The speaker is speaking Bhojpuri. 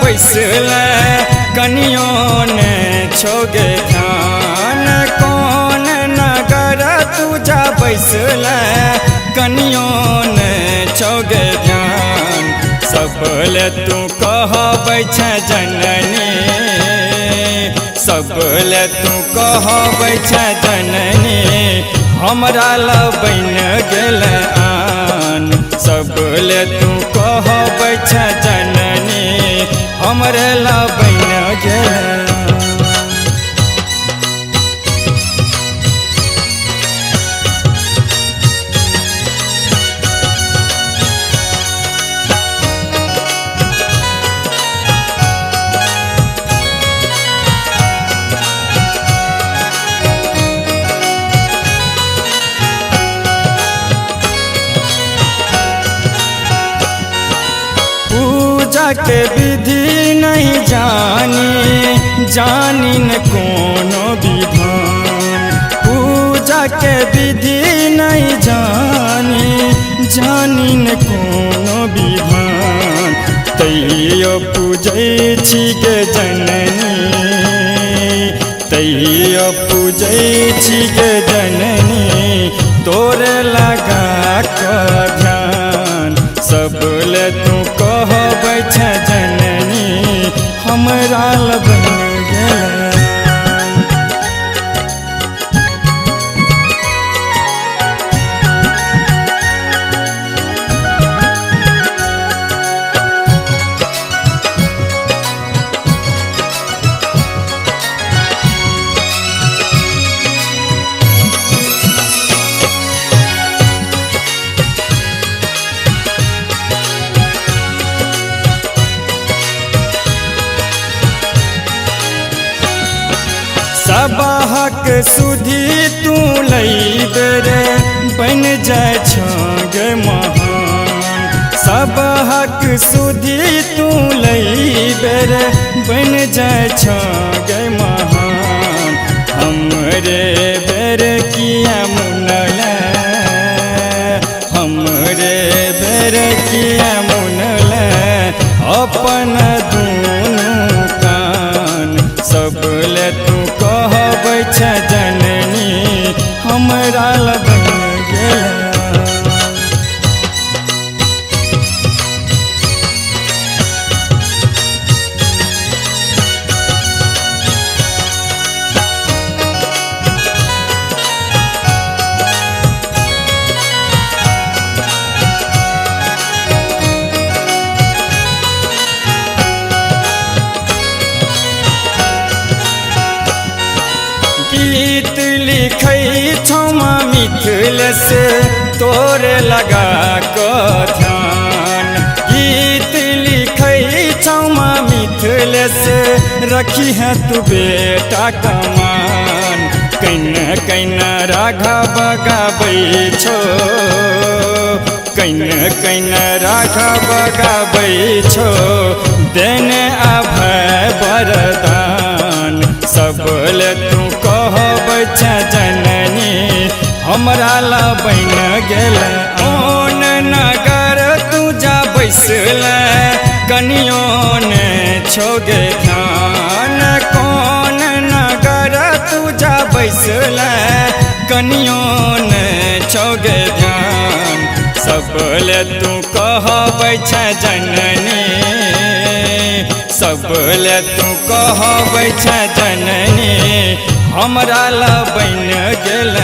बैसल कनियो ने छोगे ध्यान कौन नगर तुझा बैसल कनियो ने छोगे ध्यान सबले तू कहबै छै जननी सबले तू कहबै छै जननी हमरा ला बन गेल आन सबले तू कहबै छै जननी हमरे ला बन गेल पूजा के विधि नहीं जानी न कोनो विधान पूजा के विधि नहीं जानी न कोनो विधान तैयो पूजै छी गे जननी तैयो पूजै छी गे जननी तोरे लगा कऽ ध्यान सबले तू कहबै छै जननी हमरा ला बन गेल सबहक सुधी तू लैबे रे बन जाय छगे महान सबहक सुधी तू लैबे रे बन जाय छगे महान हमरे बेर किया मुनल हमरे बेर किया मुनल अपन दुनू कान सबले तू कहबै छै जननी हमरा ला बन गेल गीत लिखै छौ मिथिल से तोरे लगा कऽ ध्यान गीत लिखै छौ मिथिल से रखी है तू बेटा कमान कैन राघव गाबै छौ कैन राघव गाबै छौ देने अभय वरदान सबले तू कहबै छै जननी हमरा ला बन गेल ओन नगर तू जा बैसल कनियो ने छोगे ध्यान कौन नगर तू जा बैसल कनियो ने छोगे ध्यान सबले तू कहबै छै जननी सबले तू कहबै छै जननी हमरा ला बन गेल